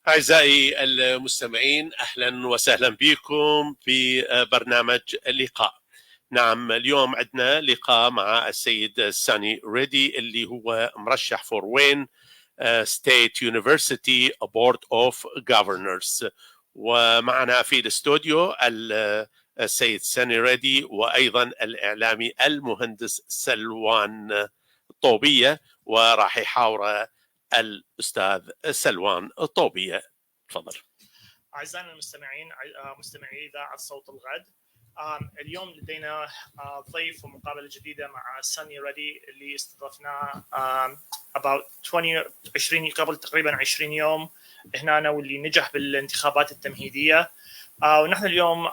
أعزائي المستمعين، أهلا وسهلا بكم في برنامج اللقاء. نعم، اليوم عندنا لقاء مع السيد ساني ريدي اللي هو مرشح فور وين ستيت يونيفرسيتي بورد اوف جوفرنرز، ومعنا في الاستوديو السيد ساني ريدي وأيضا الإعلامي المهندس سلوان طوبية، وراح يحاوره الأستاذ سلوان طوبية. تفضل. أعزائنا المستمعين، مستمعي إذاعة صوت الغد، اليوم لدينا ضيف ومقابلة جديدة مع ساني ريدي اللي استضفناه قبل تقريبا 20 يوم هنا، واللي نجح بالانتخابات التمهيدية. ونحن اليوم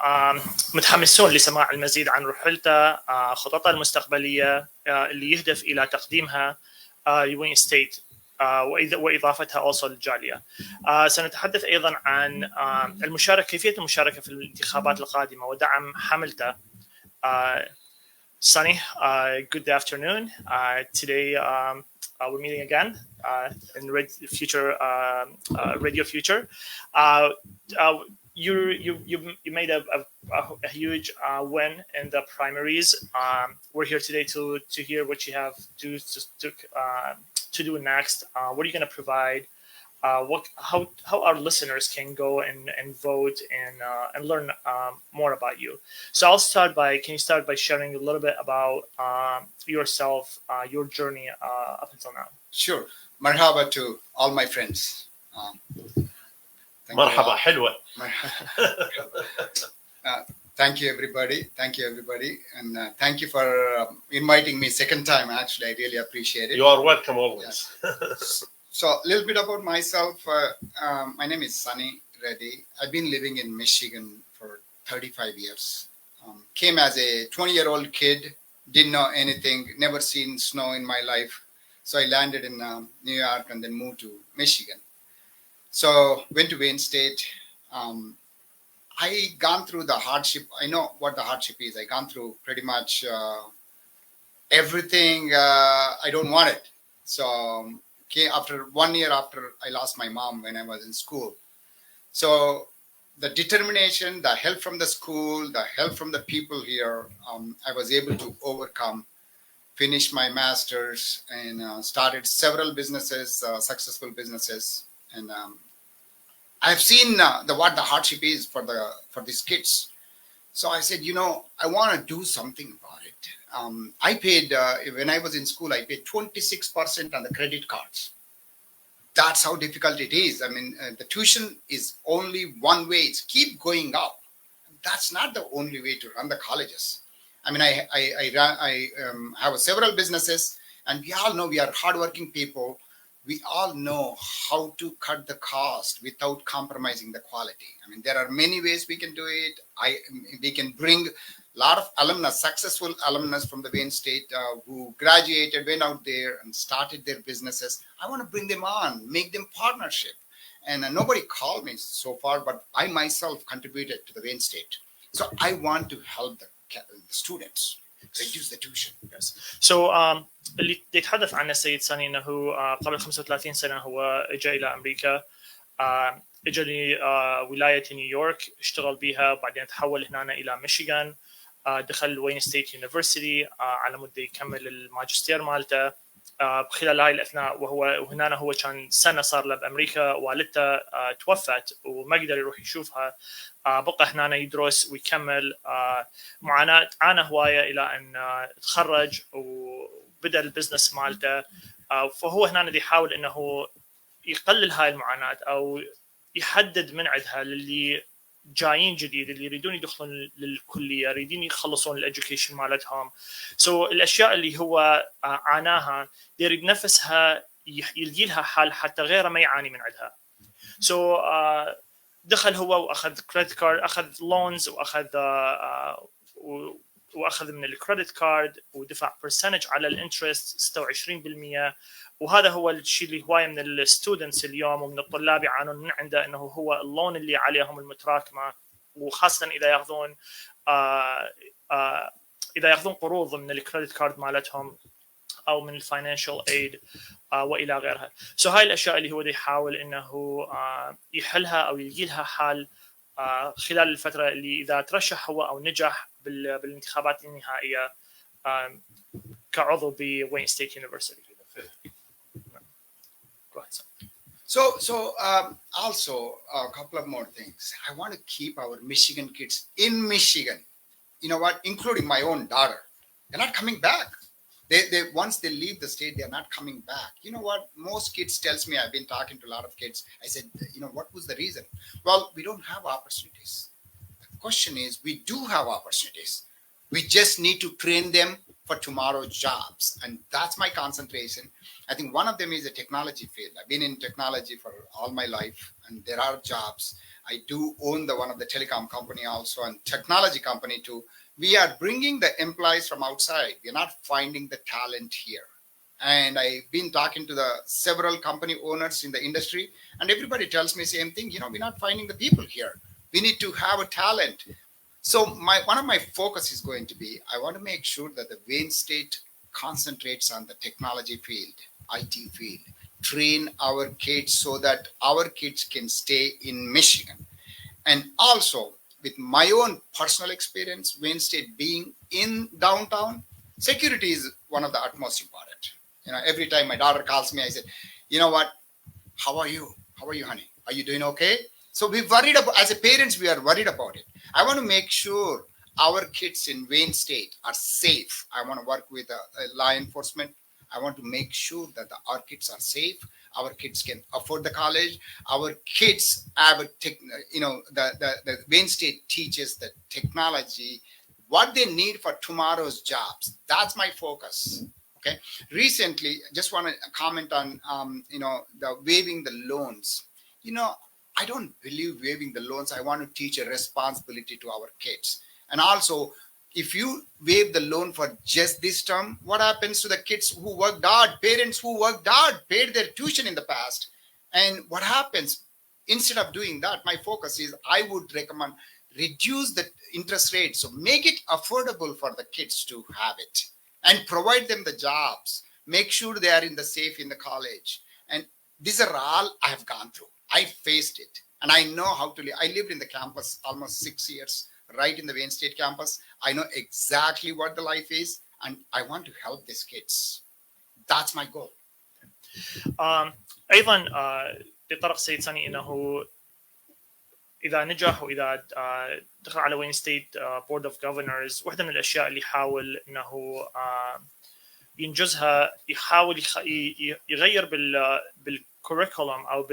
متحمسون لسماع المزيد عن رحلته، خططه المستقبلية اللي يهدف إلى تقديمها لوين ستيت وإضافتها أوصل للجالية. سنتحدث أيضا عن كيفية المشاركة في الانتخابات القادمة ودعم حملته. Sunny, good afternoon. Today we're meeting again in Radio Future. You made a huge win in the primaries. We're here today to hear what you have to do next. What are you going to provide? How our listeners can go and vote and learn more about you. So can you start by sharing a little bit about yourself, your journey up until now? Sure. Marhaba to all my friends. مرحبا حلوة. Thank you everybody, and thank you for inviting me second time. Actually, I really appreciate it. You are welcome always. Yeah. So a little bit about myself. My name is Sunny Reddy. I've been living in Michigan for 35 years. Came as a 20-year-old kid, didn't know anything, never seen snow in my life. So I landed in New York and then moved to Michigan. So went to Wayne State. I gone through the hardship. I know what the hardship is. I gone through pretty much everything. I don't want it. So after 1 year after I lost my mom when I was in school. So the determination, the help from the school, the help from the people here, I was able to overcome, finish my master's, and started several businesses, successful businesses. And I've seen what the hardship is for these kids. So I said, I want to do something about it. I paid, when I was in school, I paid 26% on the credit cards. That's how difficult it is. I mean, the tuition is only one way. It's keep going up. That's not the only way to run the colleges. I mean, I have several businesses, and we all know we are hardworking people. We all know how to cut the cost without compromising the quality. I mean, there are many ways we can do it. We can bring a lot of alumnus, successful alumnus from the Wayne State who graduated, went out there and started their businesses. I want to bring them on, make them partnership. And nobody called me so far, but I myself contributed to the Wayne State. So I want to help the students reduce the tuition. Yes. So اللي يتحدث عنه السيد ساني انه قبل 35 سنه هو اجى الى امريكا، اجى لولايه نيويورك، اشتغل بها، وبعدين تحول هنا الى ميشيغان، دخل وين ستيت يونيفرسيتي على مود يكمل الماجستير مالته. خلال هاي الاثناء وهنا هو كان سنه صار له بامريكا، والدته توفت وما قدر يروح يشوفها، بقى هنا يدرس ويكمل معاناه، عانى هوايه الى ان تخرج وبدا البزنس مالته. فهو هنا اللي يحاول انه يقلل هاي المعاناه او يحدد من عندها للي جايين جديد، اللي يريدون يدخلون للكليه، يريدون يخلصون الاديوكيشن مالتهم. الاشياء اللي هو عاناها يريد نفسها يلقي لها حل حتى غيره ما يعاني من عندها. دخل هو واخذ كريدت كارد، اخذ لونز واخذ من الكريدت كارد ودفع برسنج على الانترست 26%. وهذا هو الشيء اللي هوايه من الستودنتس اليوم ومن الطلاب يعانون من عنده، انه هو اللون اللي عليهم المتراكمه، وخاصه اذا ياخذون قروض من الكريدت كارد مالتهم. او من الفاينانشال ايد والى غيرها. هاي الاشياء اللي هو يحاول انه يحلها او يلقي لها حل خلال الفتره اللي اذا ترشح هو او نجح بالانتخابات النهائيه كعضو بوين ستيت يونيفرسيتي. Also a couple of more things. I want to keep our Michigan kids in Michigan. You know what? Including my own daughter. They're not coming back. They once they leave the state, they're not coming back. You know what? Most kids tells me, I've been talking to a lot of kids. I said, you know, what was the reason? Well, we don't have opportunities. The question is, we do have opportunities. We just need to train them for tomorrow's jobs. And that's my concentration. I think one of them is the technology field. I've been in technology for all my life, and there are jobs. I do own one of the telecom company also, and technology company too. We are bringing the employees from outside. We're not finding the talent here. And I've been talking to the several company owners in the industry, and everybody tells me the same thing. You know, we're not finding the people here. We need to have a talent. So one of my focus is going to be, I want to make sure that the Wayne State concentrates on the technology field, IT field, train our kids so that our kids can stay in Michigan. And also, with my own personal experience, Wayne State being in downtown, security is one of the utmost important. You know, every time my daughter calls me, I said, you know what? How are you? How are you, honey? Are you doing okay? So we're worried about, as a parents, we are worried about it. I want to make sure our kids in Wayne State are safe. I want to work with law enforcement. I want to make sure that our kids are safe. Our kids can afford the college. Our kids have the Wayne State teaches the technology, what they need for tomorrow's jobs. That's my focus. Okay. Recently, just want to comment on the waiving the loans. You know, I don't believe waiving the loans. I want to teach a responsibility to our kids. And also, if you waive the loan for just this term, what happens to the kids who worked hard, parents who worked hard, paid their tuition in the past? And what happens? Instead of doing that, my focus is I would recommend reduce the interest rate. So make it affordable for the kids to have it and provide them the jobs. Make sure they are in the safe in the college. And these are all I have gone through. I faced it. And I know how to live. I lived in the campus almost 6 years. Right in the Wayne State campus. I know exactly what the life is, and I want to help these kids. That's my goal. ايضا بطرق سيد ساني انه اذا نجح واذا دخل على وين ستيت بورد اوف جوفرنرز، واحده من الاشياء اللي يحاول انه ينجزها، يحاول يغير بالكوريكولم او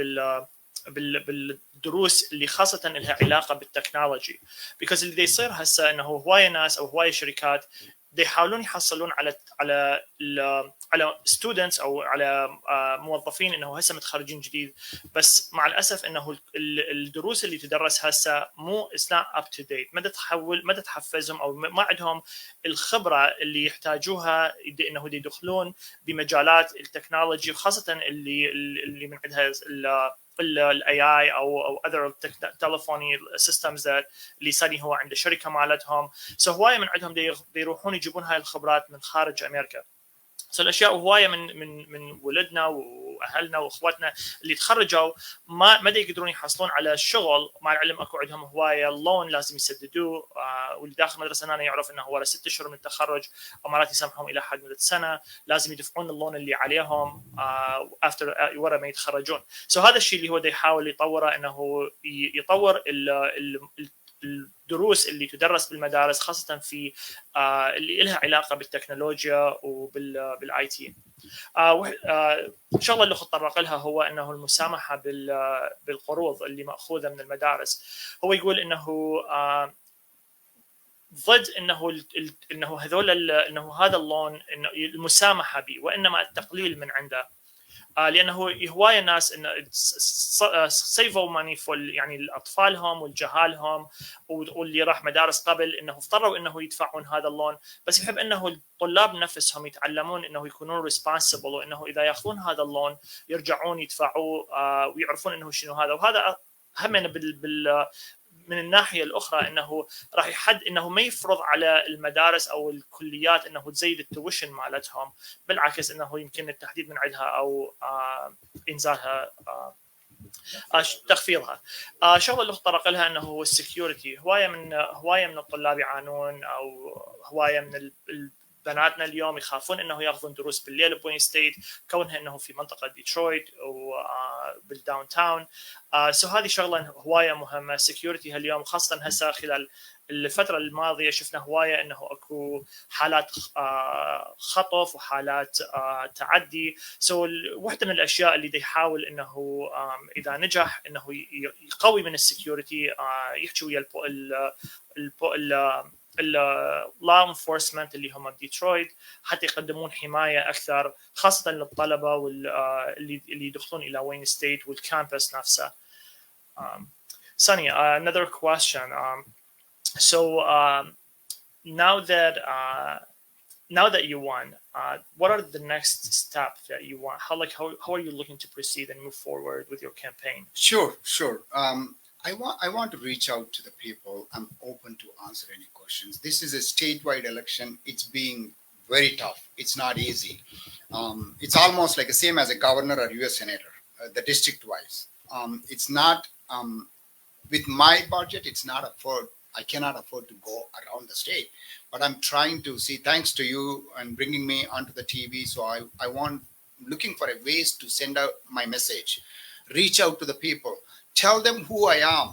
بالدروس اللي خاصه لها علاقه بالتكنولوجي. because اللي يصير هسه انه هوايه ناس او هوايه شركات يحاولون يحصلون على students او على موظفين انه هسه متخرجين جديد، بس مع الاسف انه الدروس اللي تدرس هسه مو up to date، ما تحفزهم او ما عندهم الخبره اللي يحتاجوها انه يدخلون بمجالات التكنولوجي، وخاصه اللي من عندها الاي اي او other telephony systems اللي ساني هو عنده شركه مالتهم. هوايه من عندهم يروحون يجيبون هاي الخبرات من خارج امريكا. الاشياء هوايه من ولدنا واهلنا واخواتنا اللي تخرجوا ما يقدرون يحصلون على الشغل، مع العلم اكو عندهم هوايه اللون لازم يسددوه، واللي داخل مدرسه هنا يعرف انه ورا 6 اشهر من التخرج او مرات يسمحهم الى حد مده سنه لازم يدفعون اللون اللي عليهم ورا ما يتخرجون. هذا الشيء اللي هو يحاول يطوره، انه يطور الدروس اللي تدرس بالمدارس، خاصه في اللي لها علاقه بالتكنولوجيا وبالاي تي. الشغله اللي تطرق لها هو انه المسامحه بالقروض اللي ماخوذه من المدارس. هو يقول انه ضد انه هذول انه هذا اللون انه المسامحه به، وانما التقليل من عنده، لانه هوايه ناس انه سيفوا ماني يعني اطفالهم والجهالهم واللي راح مدارس قبل انه اضطروا انه يدفعون هذا اللون، بس يحب انه الطلاب نفسهم يتعلمون انه يكونون ريسبونسبل، وانه اذا ياخذون هذا اللون يرجعون يدفعوه ويعرفون انه شنو هذا. وهذا هم من الناحيه الاخرى انه راح يحد انه ما يفرض على المدارس او الكليات انه تزيد التويشن مالتهم، بالعكس انه يمكن التحديد من عندها او انزالها تخفيضها. شغله اللي تطرق لها انه هو السكيورتي. هوايه من الطلاب يعانون، او هوايه من بناتنا اليوم يخافون انه ياخذون دروس بالليل بوين ستيت كونها انه في منطقه ديترويت وبالداون تاون. سو هذه شغله هوايه مهمه سكيورتي اليوم، خاصه هسه خلال الفتره الماضيه شفنا هوايه انه اكو حالات خطف وحالات تعدي. سو واحده من الاشياء اللي يحاول انه اذا نجح انه يقوي من السكيورتي، يحكي ويا اللا انفورسمنت اللي هم بديترويت حتى يقدمون حمايه اكثر خاصه للطلبه واللي يدخلون الى وين ستيت والكامبس نفسه. Sunny, another question. So now that you won, what are the next steps that you want? How are you looking to proceed and move forward with your campaign? Sure. I want to reach out to the people. I'm open to answer any questions. This is a statewide election. It's being very tough. It's not easy. It's almost like the same as a governor or U.S. senator, the district wise. It's not with my budget. It's not afford. I cannot afford to go around the state, but I'm trying to see. Thanks to you and bringing me onto the TV. So looking for ways to send out my message, reach out to the people. Tell them who I am.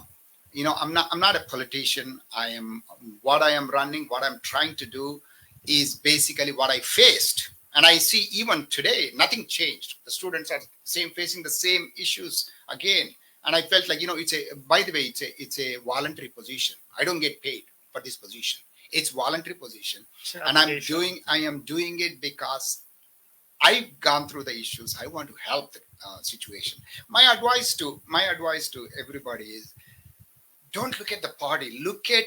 You know, I'm not a politician. What I am running, what I'm trying to do is basically what I faced. And I see even today, nothing changed. The students are facing the same issues again. And I felt like, by the way, it's a voluntary position. I don't get paid for this position. It's voluntary position. And I am doing it because I've gone through the issues. I want to help the situation. My advice to everybody is, don't look at the party. Look at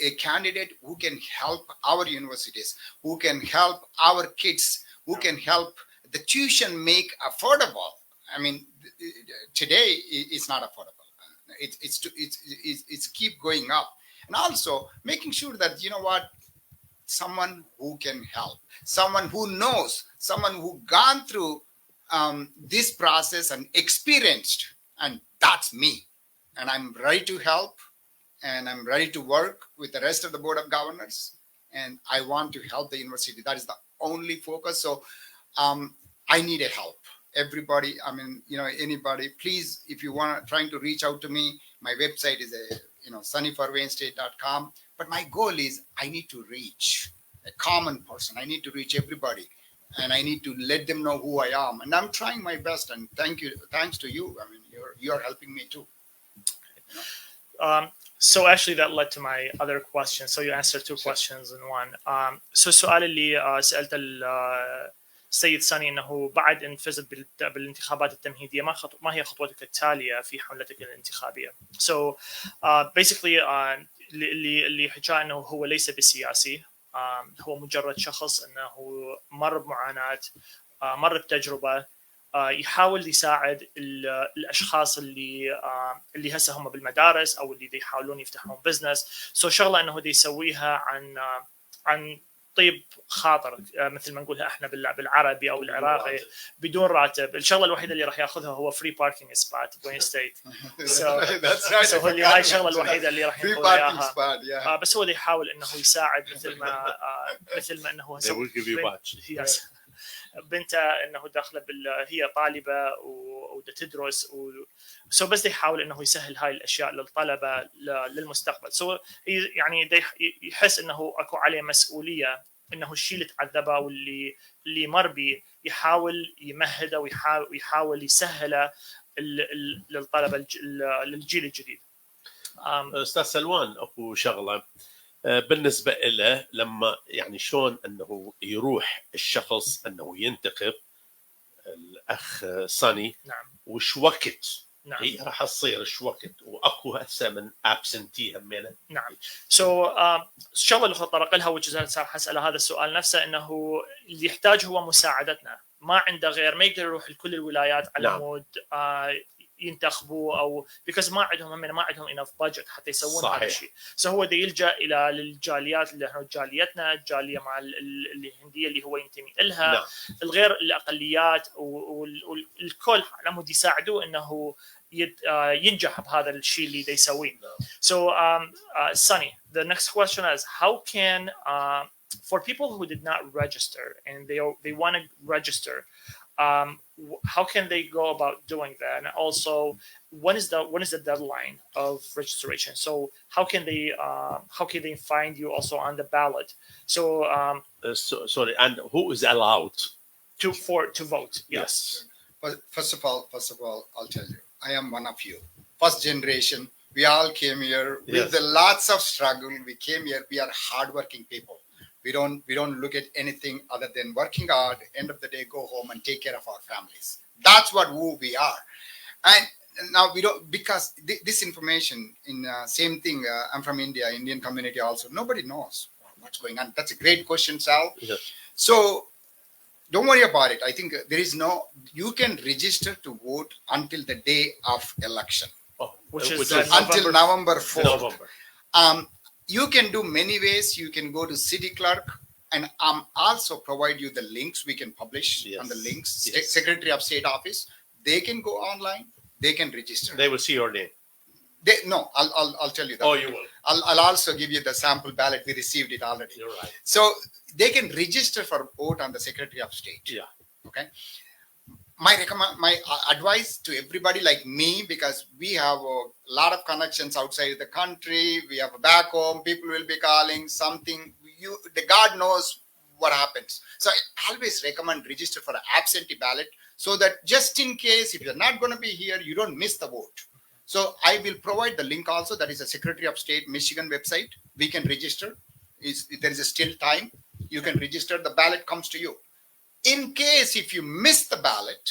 a candidate who can help our universities, who can help our kids, who can help the tuition make affordable. I mean, today it's not affordable. It's keep going up, and also making sure that someone who can help, someone who knows, someone who gone through this process and experienced, and that's me. And I'm ready to help, and I'm ready to work with the rest of the Board of Governors, and I want to help the university. That is the only focus. So I need a help. Everybody, anybody, please, if you trying to reach out to me, my website is sunnyforwaynestate.com. But my goal is I need to reach a common person. I need to reach everybody, and I need to let them know who I am. And I'm trying my best. And thanks to you. I mean, you're helping me too. So actually that led to my other question. So you answered two questions in one. So السؤال اللي سألت السيد ساني انه بعد ان فزت بالانتخابات التمهيديه ما هي خطوتك التاليه في حملتك الانتخابيه؟ So basically اللي حكاه انه هو ليس بسياسي، هو مجرد شخص انه مر بمعاناه، مر بتجربه، يحاول يساعد الاشخاص اللي هسه هم بالمدارس او اللي يحاولون يفتحون بزنس. سو شغله انه دي يسويها عن طيب خاطر، مثل ما نقولها احنا بالعربي او العراقي، بدون راتب. الشغله الوحيده اللي راح ياخذها هو فري باركينج سبوت بوين ستيت. سو اللي هاي الشغله الوحيده اللي راح يعطوها اياها. بس هو يحاول انه يساعد مثل ما انه بنته انه داخله هي طالبه وتدرس سو بس يحاول انه يسهل هاي الاشياء للطلبه للمستقبل. سو يعني يحس انه اكو عليه مسؤوليه انه الشيء اللي تعذبه واللي مر به يحاول يمهده ويحاول يسهله للطلبه للجيل الجديد. استاذ سلوان، اكو شغله بالنسبه له لما شلون انه يروح الشخص انه ينتخب الاخ صني. نعم. وش وقت هي راح تصير، ايش وقت، واكو هسه من ابسنتي همينه. نعم. سو الشغله اللي تطرق لها حسأله هذا السؤال نفسه، انه اللي يحتاج هو مساعدتنا، ما عنده غير، ما يقدر يروح لكل الولايات على مود ينتخبوا او because ما عندهم enough budget حتى يسوون هذا صحيح. الشيء. هو دا يلجأ الى للجاليات اللي احنا جاليتنا الجاليه مع الهنديه اللي هو ينتمي لها نعم. الغير الاقليات والكل على مود يساعدوه انه ينجح بهذا الشيء اللي دا يسويه. So Sunny, the next question is how can for people who did not register and they want to register, how can they go about doing that? And also, when is the deadline of registration? So how can they find you also on the ballot? So sorry, and who is allowed to vote? Yes. First of all, I'll tell you, I am one of you. First generation. We all came here with lots of struggle. We came here. We are hardworking people. We don't look at anything other than working hard. End of the day, go home and take care of our families. That's who we are. And now we don't, because this information in same thing. I'm from India, Indian community also. Nobody knows what's going on. That's a great question, Sal. Yes. So don't worry about it. I think you can register to vote until the day of election. Which is until November 4th. November. You can do many ways. You can go to city clerk and also provide you the links we can publish on the links. Secretary of State office. They can go online. They can register. They will see your name. No, I'll tell you that. Oh, you will. I'll also give you the sample ballot. We received it already. You're right. So they can register for vote on the Secretary of State. Yeah. Okay. My advice to everybody like me, because we have a lot of connections outside the country, we have back home, people will be calling something. The God knows what happens. So I always recommend register for an absentee ballot, so that just in case if you're not going to be here, you don't miss the vote. So I will provide the link also. That is a Secretary of State Michigan website. We can register. There is still time. You can register. The ballot comes to you. In case if you miss the ballot,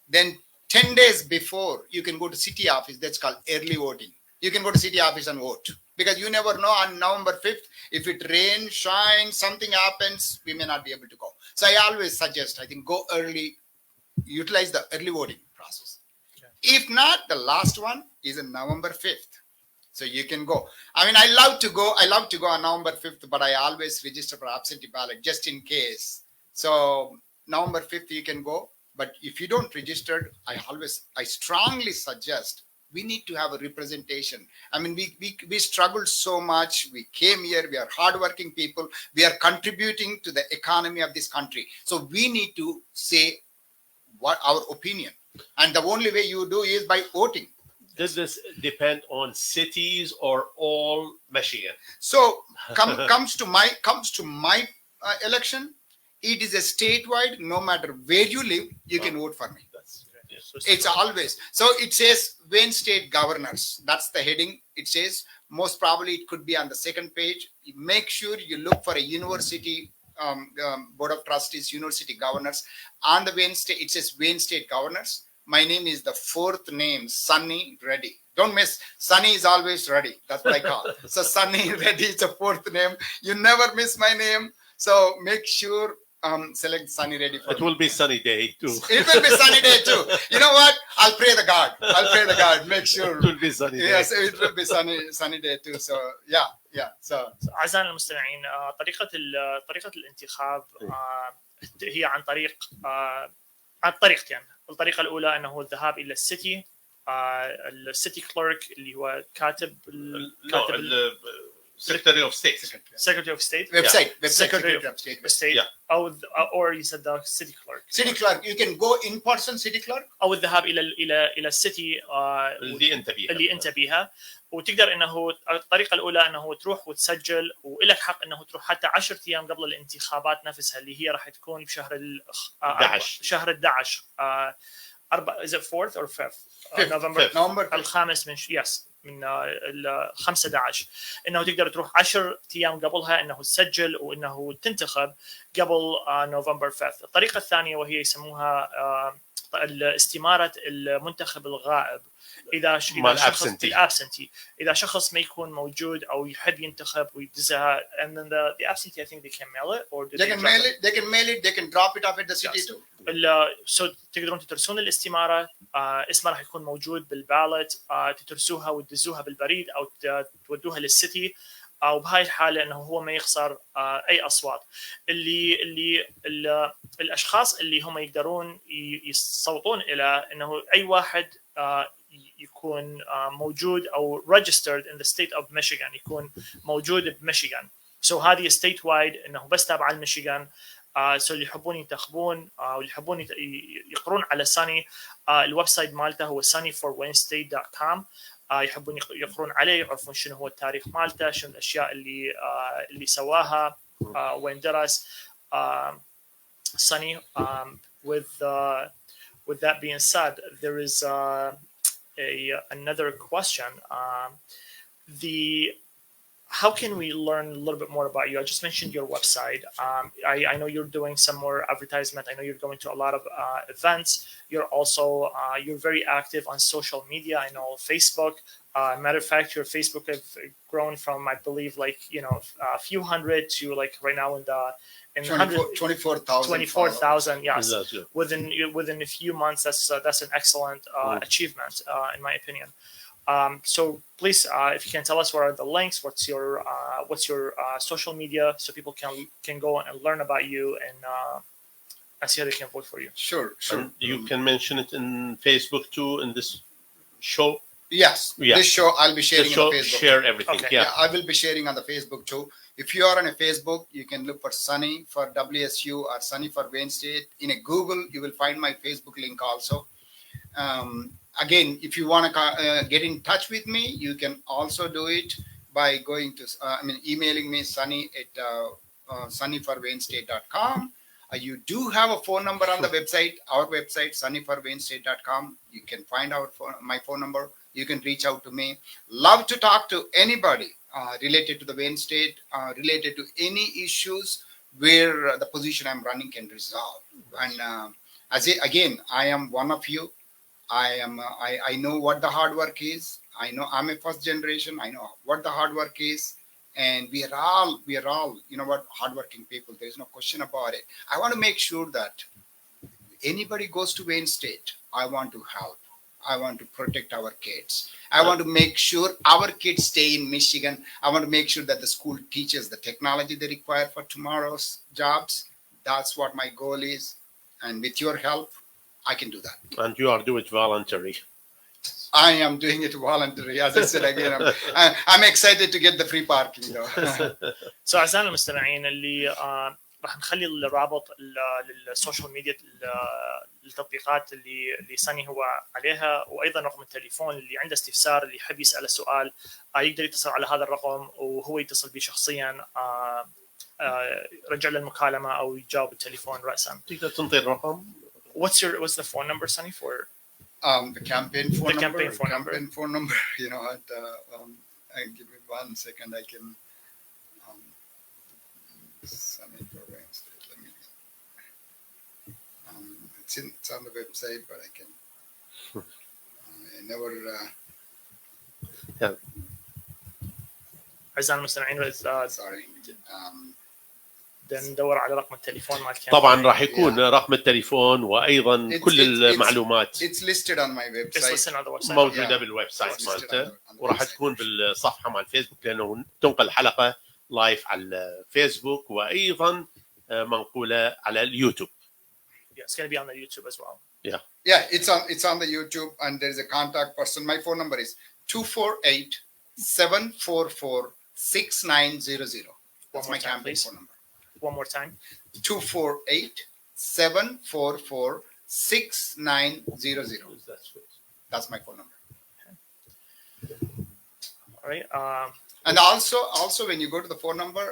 then 10 days before you can go to city office. That's called early voting. You can go to city office and vote, because you never know on November 5th, if it rains, shines, something happens, we may not be able to go. So I always suggest, I think, go early, utilize the early voting process. Okay. If not, the last one is on November 5th. So you can go. I mean, I love to go on November 5th, but I always register for absentee ballot just in case. So November 5th, you can go. But if you don't register, I strongly suggest we need to have a representation. I mean, we struggled so much. We came here. We are hardworking people. We are contributing to the economy of this country. So we need to say what our opinion. And the only way you do is by voting. Does this depend on cities or all Michigan? So comes to my election. It is a statewide. No matter where you live, you can vote for me. It's always. So it says Wayne State Governors. That's the heading. It says most probably it could be on the second page. Make sure you look for a university board of trustees, university governors. On the Wayne State, it says Wayne State Governors. My name is the fourth name, Sunny Reddy. Don't miss. Sunny is always ready. That's what I call. So Sunny Reddy is the fourth name. You never miss my name. So make sure. Select Sunny Reddy. It will be sunny day too. It will be sunny day too. You know what? I'll pray the God. Make sure. It will be sunny day. Yes, it will be sunny day too. So yeah. So أعزائنا المستمعين، طريقة الانتخاب هي عن طريقتين. الطريقة الأولى أنه الذهاب إلى السيتي كليرك اللي هو كاتب Secretary of State. Website. Secretary of State. Yeah. Or you said the city clerk. City clerk. You can go in person city clerk. أو الذهاب إلى السيتي اللي أنت بيها. وتقدر انه الطريقه الاولى انه تروح وتسجل، ولك حق انه تروح حتى 10 ايام قبل الانتخابات نفسها اللي هي راح تكون بشهر 11 شهر 11 is it 4th or 5th نوفمبر الخامس من 5/11 انه تقدر تروح 10 ايام قبلها انه تسجل وانه تنتخب قبل نوفمبر 5. الطريقه الثانيه وهي يسموها استمارة المنتخب الغائب اذا مال شخص absentee. الابسنتي اذا شخص ما يكون موجود او يحب ينتخب ويدزها and then the absentee I think they can mail it or do They can drop mail it. They can mail it. They can drop it off at the city Yes. too. so تقدرون تترسون الاستمارة اسمها راح يكون موجود بالبالت تترسوها وتدزوها بالبريد او تودوها للسيتي او بهاي الحاله انه هو ما يخسر اي اصوات اللي الاشخاص اللي هم يقدرون يصوتون الى انه اي واحد يكون موجود او registered in the state of Michigan يكون موجود بميشيغان so هذه state wide انه بس تابعه لميشيغان سو اللي يحبون ينتخبون واللي يحبون يقرون على ساني الويب سايت مالته هو sunnyforwaynestate.com يحبون يقرون عليه يعرفون شنو هو التاريخ مالته شنو الاشياء اللي سواها وين درس Sunny with that being said there is another question how can we learn a little bit more about you? I just mentioned your website. I know you're doing some more advertisement. I know you're going to a lot of events. You're also you're very active on social media. I know Facebook. Matter of fact, your Facebook have grown from I believe like a few hundred to like right now in 24,000. 24,000. Yes, That's good. within a few months. That's an excellent achievement in my opinion. So please, if you can tell us what are the links, what's your social media, so people can go and learn about you and see how they can vote for you. Sure. And you can mention it in Facebook too in this show. Yes. Yeah. This show I'll be sharing Just show, on Facebook. share everything. Okay. Yeah. I will be sharing on the Facebook too. If you are on a Facebook, you can look for Sunny for WSU or Sunny for Wayne State. In a Google, you will find my Facebook link also. Again, if you want to get in touch with me, you can also do it by going to, emailing me, Sunny at sunnyforwaynestate.com. You do have a phone number on the website, our website, sunnyforwaynestate.com. You can find my phone number. You can reach out to me. Love to talk to anybody related to the Wayne State, related to any issues where the position I'm running can resolve. And I am one of you. I know what the hard work is. I know I'm a first generation. I know what the hard work is. And we are all, hardworking people. There's no question about it. I want to make sure that anybody goes to Wayne State, I want to help. I want to protect our kids. I want to make sure our kids stay in Michigan. I want to make sure that the school teaches the technology they require for tomorrow's jobs. That's what my goal is. And with your help, I can do that. And you are doing it voluntarily. I am doing it voluntarily. As I said again, I'm excited to get the free parking though. So أعزائنا المستمعين اللي راح نخلي الرابط للسوشيال ميديا التطبيقات اللي ساني هو عليها وايضا رقم التليفون اللي عنده استفسار اللي يحب يسأله سؤال يقدر يتصل على هذا الرقم وهو يتصل بي شخصيا رجع له المكالمة او يجاوب بالتليفون رأسا. تقدر تنطي الرقم. What's the phone number, Sunny, for the campaign phone number? Campaign phone number. You know what? Give me 1 second. I can. Sunny for Wayne State. Let me. It's on the website, but I can. I never. Yeah. أعزائنا المستمعين Sorry. ندور على رقم التليفون مال طبعا راح يكون رقم التليفون وايضا كل المعلومات It's listed on my website. موجوده بالويب سايت مالته وراح تكون بالصفحه مال الفيسبوك لانه تنقل الحلقه لايف على الفيسبوك وايضا منقوله على اليوتيوب. Yeah, it's going to be on the YouTube as well. Yeah, it's on the YouTube and there's a contact person. My phone number is 248-744-6900. That's my campaign phone number. One more time. 248-744-6900. That's my phone number. All right. And also when you go to the phone number,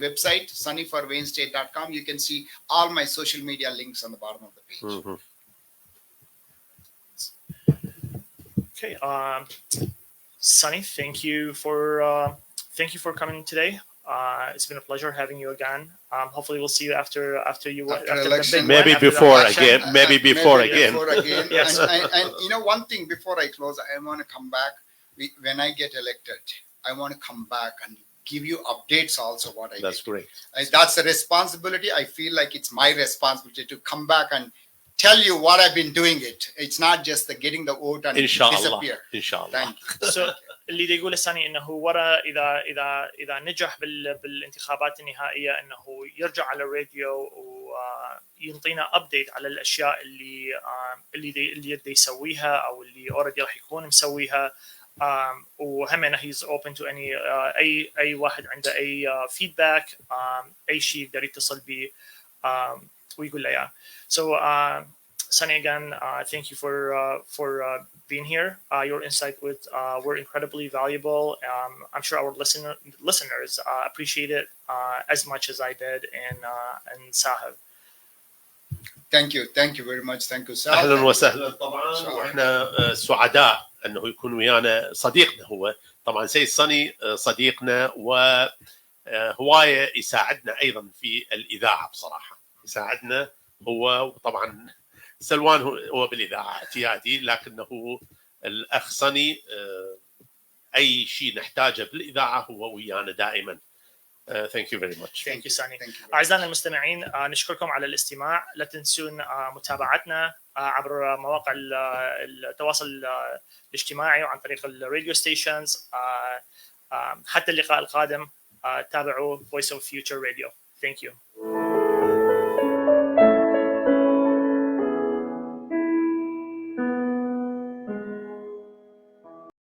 website, sunnyforwaynestate.com, you can see all my social media links on the bottom of the page. Mm-hmm. Okay. Sunny, thank you for coming today. It's been a pleasure having you again. Hopefully, we'll see you after you After the election. big Maybe one, after the before election. again. Maybe before again. Yes. And you know, one thing before I close, I want to come back. When I get elected, I want to come back and give you updates also what I That's did. great. That's a responsibility. I feel like it's my responsibility to come back and tell you what I've been doing it. It's not just the getting the vote and إن شاء الله. disappear. إن شاء الله. Thank you. So, اللي دي يقول ثاني انه ورا اذا نجح بالانتخابات النهائيه انه يرجع على الراديو وينطينا ابديت على الاشياء اللي يدي يسويها او اللي اوريدي راح يكون مسويها. وهم he's open to any اي واحد عنده اي فيدباك اي شيء يقدر يتصل به ويقول له اياه. So Sunny, again, thank you for being here. Your insight were incredibly valuable. I'm sure our listeners appreciate it as much as I did, and Saher. Thank you very much. Thank you, Sal. اهلا وسهلا طبعا، واحنا سعداء انه يكون ويانا صديقنا. هو طبعا سيد صني صديقنا وهوايه يساعدنا ايضا في الاذاعه، بصراحه يساعدنا هو. وطبعا سلوان هو بالاذاعه اعتيادي، لكنه الاخ صني اي شيء نحتاجه بالاذاعه هو ويانا دائما. Thank you very much. Thank you, Sunny. أعزائنا المستمعين، نشكركم على الاستماع. لا تنسون متابعتنا عبر مواقع التواصل الاجتماعي وعن طريق الراديو ستيشنز. حتى اللقاء القادم، تابعوا Voice of Future Radio. Thank you.